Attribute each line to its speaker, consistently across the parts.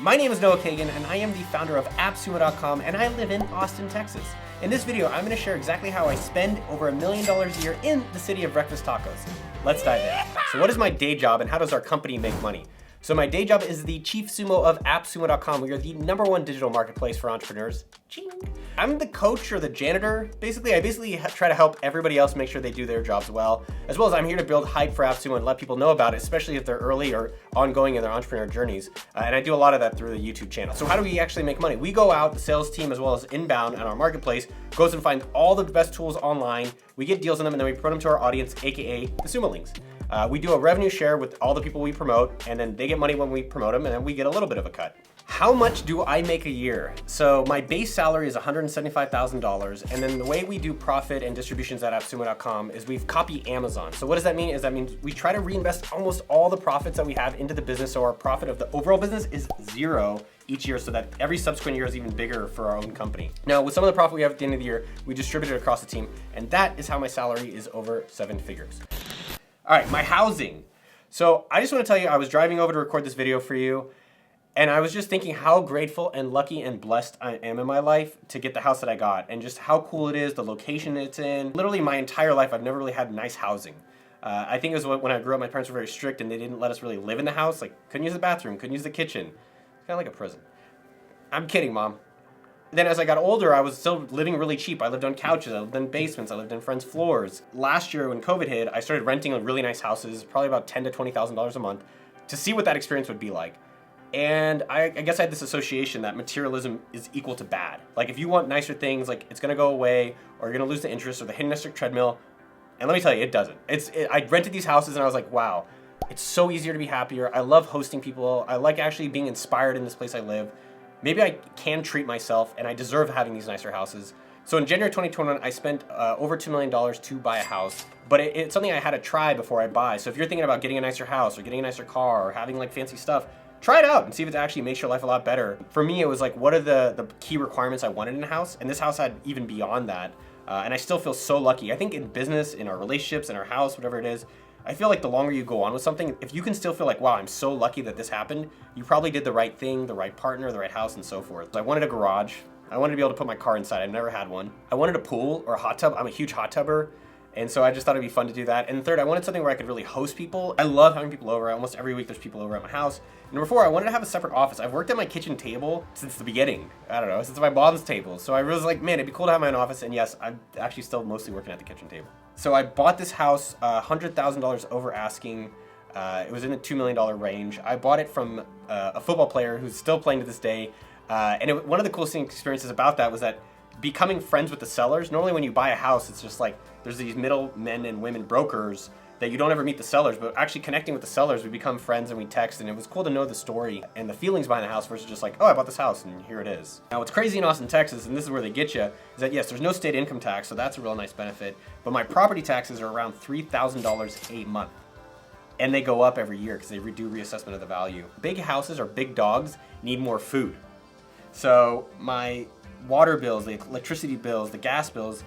Speaker 1: My name is Noah Kagan, and I am the founder of AppSumo.com, and I live in Austin, Texas. In this video, I'm going to share exactly how I spend over $1 million a year in the city of breakfast tachos. Let's dive in. So what is my day job, and how does our company make money? So my day job is the chief sumo of AppSumo.com. We are the #1 digital marketplace for entrepreneurs. Ching. I'm the coach or the janitor. I try to help everybody else make sure they do their jobs well, as well as I'm here to build hype for AppSumo and let people know about it, especially if they're early or ongoing in their entrepreneur journeys. And I do a lot of that through the YouTube channel. So how do we actually make money? We go out, the sales team as well as inbound on our marketplace goes and finds all the best tools online. We get deals on them and then we promote them to our audience, AKA the Sumo links. We do a revenue share with all the people we promote, and then they get money when we promote them, and then we get a little bit of a cut. How much do I make a year? So my base salary is $175,000, and then the way we do profit and distributions at AppSumo.com is we've copied Amazon. So what does that mean? That means we try to reinvest almost all the profits that we have into the business, so our profit of the overall business is zero each year, so that every subsequent year is even bigger for our own company. Now, with some of the profit we have at the end of the year, we distribute it across the team, and that is how my salary is over 7 figures. All right, my housing. So I just want to tell you, I was driving over to record this video for you, and I was just thinking how grateful and lucky and blessed I am in my life to get the house that I got, and just how cool it is, the location it's in. Literally my entire life, I've never really had nice housing. I think it was when I grew up, my parents were very strict and they didn't let us really live in the house. Like, couldn't use the bathroom, couldn't use the kitchen. It's kind of like a prison. I'm kidding, Mom. Then as I got older, I was still living really cheap. I lived on couches, I lived in basements, I lived in friends' floors. Last year when COVID hit, I started renting really nice houses, probably about $10,000 to $20,000 a month, to see what that experience would be like. And I guess I had this association that materialism is equal to bad. Like, if you want nicer things, like, it's gonna go away, or you're gonna lose the interest, or the hedonistic treadmill. And let me tell you, it doesn't. I rented these houses and I was like, wow, it's so easier to be happier. I love hosting people. I like actually being inspired in this place I live. Maybe I can treat myself, and I deserve having these nicer houses. So in January 2021, I spent over $2 million to buy a house, but it's something I had to try before I buy. So if you're thinking about getting a nicer house or getting a nicer car or having like fancy stuff, try it out and see if it actually makes your life a lot better. For me, it was like, what are the key requirements I wanted in a house? And this house had even beyond that. And I still feel so lucky. I think in business, in our relationships, in our house, whatever it is, I feel like the longer you go on with something, if you can still feel like, wow, I'm so lucky that this happened, you probably did the right thing, the right partner, the right house, and so forth. So I wanted a garage. I wanted to be able to put my car inside. I've never had one. I wanted a pool or a hot tub. I'm a huge hot tubber. And so I just thought it'd be fun to do that. And third, I wanted something where I could really host people. I love having people over. Almost every week there's people over at my house. And number 4, I wanted to have a separate office. I've worked at my kitchen table since the beginning. I don't know, since my mom's table. So I was like, man, it'd be cool to have my own office. And yes, I'm actually still mostly working at the kitchen table. So I bought this house $100,000 over asking. It was in the $2 million range. I bought it from a football player who's still playing to this day. One of the coolest experiences about that was that becoming friends with the sellers. Normally when you buy a house, it's just like there's these middle men and women brokers that you don't ever meet the sellers, but actually connecting with the sellers, we become friends and we text, and it was cool to know the story and the feelings behind the house versus just like, oh, I bought this house and here it is. Now what's crazy in Austin, Texas, and this is where they get you, is that yes, there's no state income tax, so that's a real nice benefit, but my property taxes are around $3,000 a month. And they go up every year because they do reassessment of the value. Big houses or big dogs need more food. So my water bills, the electricity bills, the gas bills,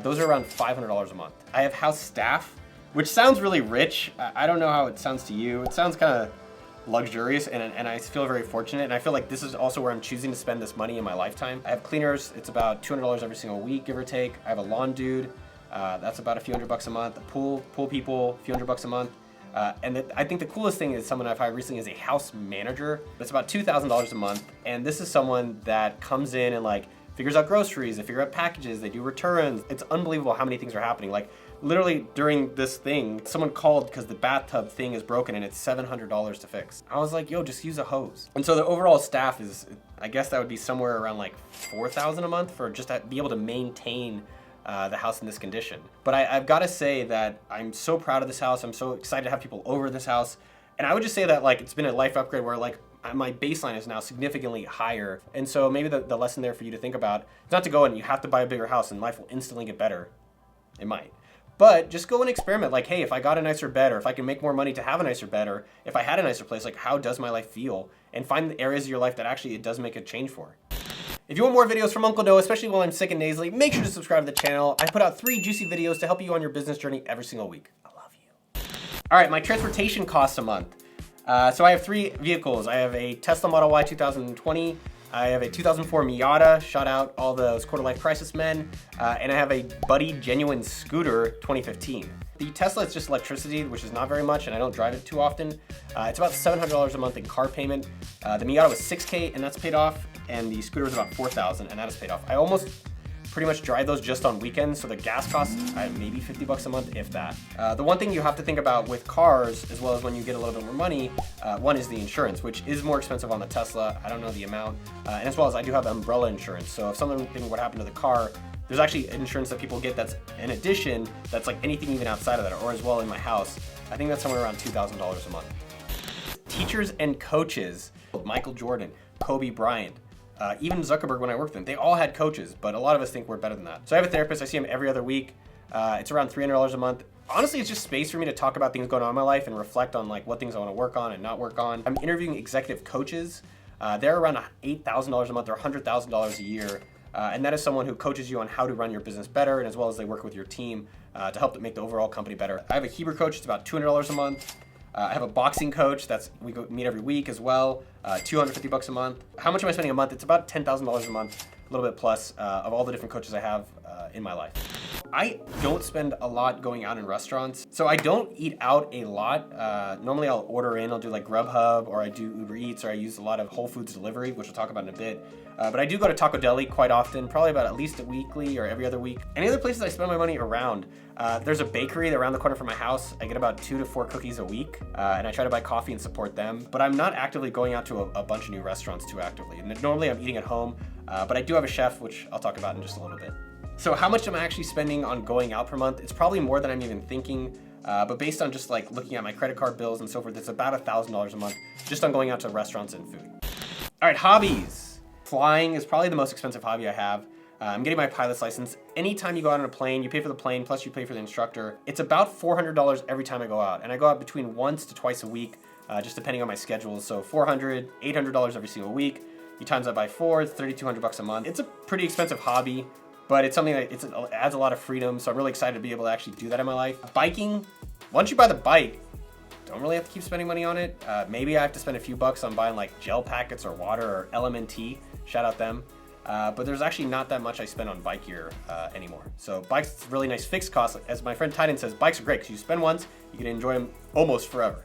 Speaker 1: those are around $500 a month. I have house staff, which sounds really rich. I don't know how it sounds to you. It sounds kind of luxurious, and I feel very fortunate. And I feel like this is also where I'm choosing to spend this money in my lifetime. I have cleaners. It's about $200 every single week, give or take. I have a lawn dude. That's about a few $100 a month. The pool people, a few $100 a month. I think the coolest thing is someone I've hired recently is a house manager. It's about $2,000 a month. And this is someone that comes in and like figures out groceries, they figure out packages, they do returns. It's unbelievable how many things are happening. Like literally during this thing, someone called because the bathtub thing is broken and it's $700 to fix. I was like, yo, just use a hose. And so the overall staff is, I guess that would be somewhere around like $4,000 a month for just to be able to maintain the house in this condition. But I've got to say that I'm so proud of this house. I'm so excited to have people over this house. And I would just say that like it's been a life upgrade where like my baseline is now significantly higher. And so maybe the lesson there for you to think about is not to go and you have to buy a bigger house and life will instantly get better. It might. But just go and experiment. Like, hey, if I got a nicer bed, or if I can make more money to have a nicer bed, or if I had a nicer place, like how does my life feel? And find the areas of your life that actually it does make a change for. If you want more videos from Uncle Noah, especially while I'm sick and nasally, make sure to subscribe to the channel. I put out 3 juicy videos to help you on your business journey every single week. I love you. All right, my transportation costs a month. So I have 3 vehicles. I have a Tesla Model Y 2020. I have a 2004 Miata, shout out all those quarter-life crisis men, and I have a Buddy Genuine Scooter 2015. The Tesla is just electricity, which is not very much, and I don't drive it too often. It's about $700 a month in car payment. The Miata was $6K, and that's paid off, and the scooter was about $4,000, and that is paid off. I almost pretty much drive those just on weekends, so the gas costs maybe $50 a month, if that. The one thing you have to think about with cars, as well as when you get a little bit more money, one is the insurance, which is more expensive on the Tesla. I don't know the amount, and as well as I do have umbrella insurance, so if something would happen to the car, there's actually insurance that people get that's in addition, that's like anything even outside of that, or as well in my house. I think that's somewhere around $2,000 a month. Teachers and coaches, Michael Jordan, Kobe Bryant, even Zuckerberg when I worked with him, they all had coaches, but a lot of us think we're better than that. So I have a therapist, I see him every other week. It's around $300 a month. Honestly, it's just space for me to talk about things going on in my life and reflect on like what things I want to work on and not work on. I'm interviewing executive coaches. They're around $8,000 a month or $100,000 a year. And that is someone who coaches you on how to run your business better, and as well as they work with your team to help make the overall company better. I have a Hebrew coach, it's about $200 a month. I have a boxing coach, we go meet every week as well, $250 a month. How much am I spending a month? It's about $10,000 a month, a little bit plus of all the different coaches I have in my life. I don't spend a lot going out in restaurants, so I don't eat out a lot. Normally I'll order in, I'll do like Grubhub, or I do Uber Eats, or I use a lot of Whole Foods delivery, which we'll talk about in a bit. But I do go to Taco Deli quite often, probably about at least a weekly or every other week. Any other places I spend my money around, there's a bakery around the corner from my house. I get about 2 to 4 cookies a week, and I try to buy coffee and support them. But I'm not actively going out to a bunch of new restaurants too actively. And normally I'm eating at home, but I do have a chef, which I'll talk about in just a little bit. So how much am I actually spending on going out per month? It's probably more than I'm even thinking, but based on just like looking at my credit card bills and so forth, it's about $1,000 a month just on going out to restaurants and food. All right, hobbies. Flying is probably the most expensive hobby I have. I'm getting my pilot's license. Anytime you go out on a plane, you pay for the plane, plus you pay for the instructor. It's about $400 every time I go out. And I go out between once to twice a week, just depending on my schedule. So $400, $800 every single week. You times that by 4, it's $3,200 a month. It's a pretty expensive hobby, but it's something that it adds a lot of freedom. So I'm really excited to be able to actually do that in my life. Biking, once you buy the bike, don't really have to keep spending money on it. Maybe I have to spend a few bucks on buying like gel packets or water or LMNT. Shout out them. But there's actually not that much I spend on bike gear anymore. So bikes, it's a really nice fixed cost. As my friend Titan says, bikes are great because you spend once, you can enjoy them almost forever.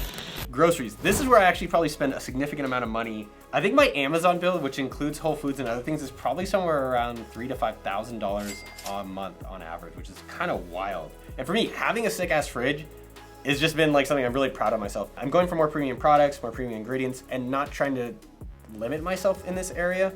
Speaker 1: Groceries. This is where I actually probably spend a significant amount of money. I think my Amazon bill, which includes Whole Foods and other things, is probably somewhere around $3,000 to $5,000 a month on average, which is kind of wild. And for me, having a sick ass fridge has just been like something I'm really proud of myself. I'm going for more premium products, more premium ingredients, and not trying to limit myself in this area.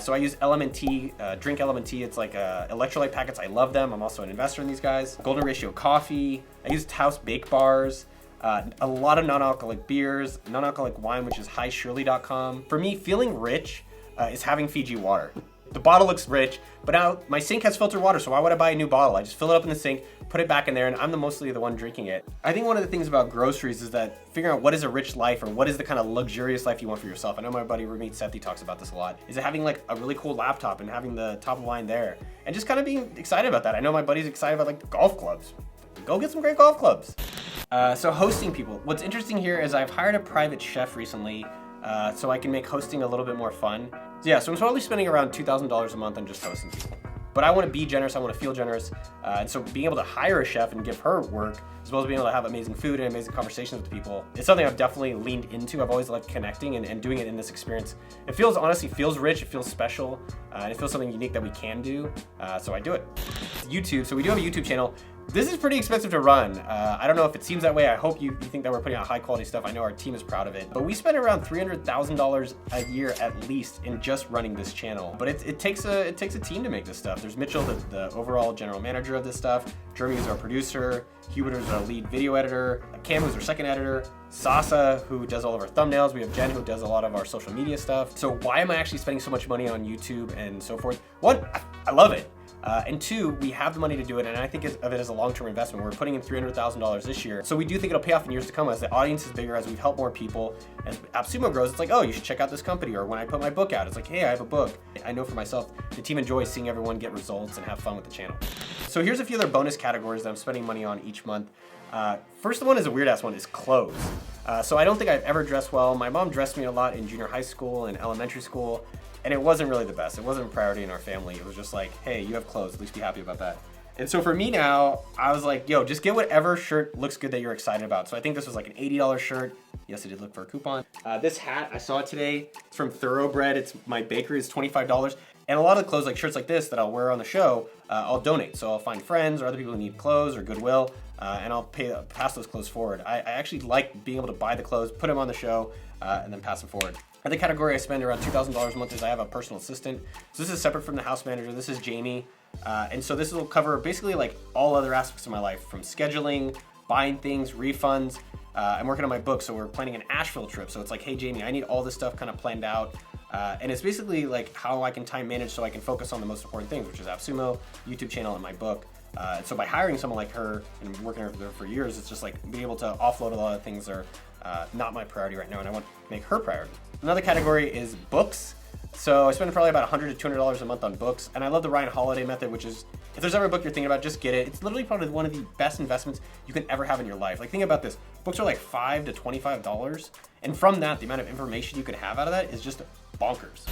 Speaker 1: So I use LMNT, Drink LMNT. It's like electrolyte packets. I love them. I'm also an investor in these guys. Golden Ratio coffee. I use Taos Bake Bars. A lot of non-alcoholic beers, non-alcoholic wine, which is highshirley.com. For me, feeling rich is having Fiji water. The bottle looks rich, but now my sink has filtered water, so why would I buy a new bottle? I just fill it up in the sink, put it back in there, and I'm mostly the one drinking it. I think one of the things about groceries is that figuring out what is a rich life, or what is the kind of luxurious life you want for yourself. I know my buddy roommate Sethi talks about this a lot. Is it having like a really cool laptop and having the top of line there, and just kind of being excited about that. I know my buddy's excited about like golf clubs. Go get some great golf clubs. So hosting people. What's interesting here is I've hired a private chef recently, so I can make hosting a little bit more fun. So yeah, so I'm probably spending around $2,000 a month on just hosting people. But I want to be generous, I want to feel generous, and so being able to hire a chef and give her work, as well as being able to have amazing food and amazing conversations with people, is something I've definitely leaned into. I've always liked connecting and doing it in this experience. It feels, honestly, feels rich, it feels special, and it feels something unique that we can do, so I do it. YouTube, so we do have a YouTube channel. This is pretty expensive to run. I don't know if it seems that way. I hope you think that we're putting out high quality stuff. I know our team is proud of it, but we spend around $300,000 a year at least in just running this channel. But it takes a team to make this stuff. There's Mitchell, the overall general manager of this stuff. Jeremy is our producer. Hubert is our lead video editor. Cam, who's our second editor. Sasa, who does all of our thumbnails. We have Jen, who does a lot of our social media stuff. So why am I actually spending so much money on YouTube and so forth? One, I love it. And two, we have the money to do it, and I think of it as a long-term investment. We're putting in $300,000 this year, so we do think it'll pay off in years to come as the audience is bigger, as we've helped more people. As AppSumo grows, it's like, oh, you should check out this company. Or when I put my book out, it's like, hey, I have a book. I know for myself, the team enjoys seeing everyone get results and have fun with the channel. So here's a few other bonus categories that I'm spending money on each month. First one is a weird ass one, is clothes. So I don't think I've ever dressed well. My mom dressed me a lot in junior high school and elementary school, and it wasn't really the best. It wasn't a priority in our family. It was just like, hey, you have clothes, at least be happy about that. And so for me now, I was like, yo, just get whatever shirt looks good that you're excited about. So I think this was like an $80 shirt. Yes, I did look for a coupon. This hat, I saw it today. It's from Thoroughbred. It's my bakery. It's $25. And a lot of the clothes, like shirts like this that I'll wear on the show, I'll donate. So I'll find friends or other people who need clothes or Goodwill, and I'll pass those clothes forward. I actually like being able to buy the clothes, put them on the show, and then pass them forward. Another category I spend around $2,000 a month is I have a personal assistant. So this is separate from the house manager. This is Jamie. And so this will cover basically like all other aspects of my life, from scheduling, buying things, refunds. I'm working on my book, so we're planning an Asheville trip. So it's like, hey, Jamie, I need all this stuff kind of planned out. And it's basically like how I can time manage so I can focus on the most important things, which is AppSumo, YouTube channel, and my book. So by hiring someone like her and working with her for years, it's just like being able to offload a lot of things that are not my priority right now, and I want to make her priority. Another category is books. So I spend probably about $100 to $200 a month on books, and I love the Ryan Holiday method, which is, if there's ever a book you're thinking about, just get it. It's literally probably one of the best investments you can ever have in your life. Like, think about this. Books are like $5 to $25, and from that, the amount of information you could have out of that is just bonkers.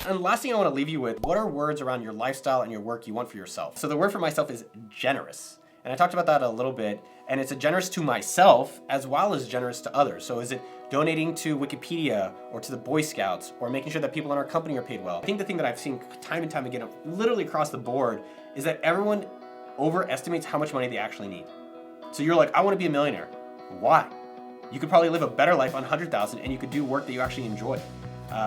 Speaker 1: And the last thing I want to leave you with, what are words around your lifestyle and your work you want for yourself? So the word for myself is generous. And I talked about that a little bit, and it's a generous to myself as well as generous to others. So is it donating to Wikipedia or to the Boy Scouts or making sure that people in our company are paid well? I think the thing that I've seen time and time again, literally across the board, is that everyone overestimates how much money they actually need. So you're like, I want to be a millionaire. Why? You could probably live a better life on $100,000 and you could do work that you actually enjoy.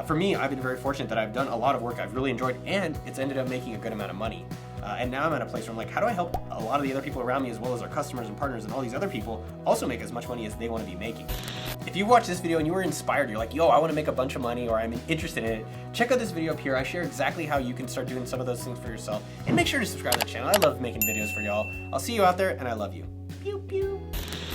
Speaker 1: For me, I've been very fortunate that I've done a lot of work I've really enjoyed, and it's ended up making a good amount of money. And now I'm at a place where I'm like, how do I help a lot of the other people around me, as well as our customers and partners and all these other people, also make as much money as they want to be making? If you watched this video and you were inspired, you're like, yo, I want to make a bunch of money, or I'm interested in it, check out this video up here. I share exactly how you can start doing some of those things for yourself. And make sure to subscribe to the channel. I love making videos for y'all. I'll see you out there, and I love you.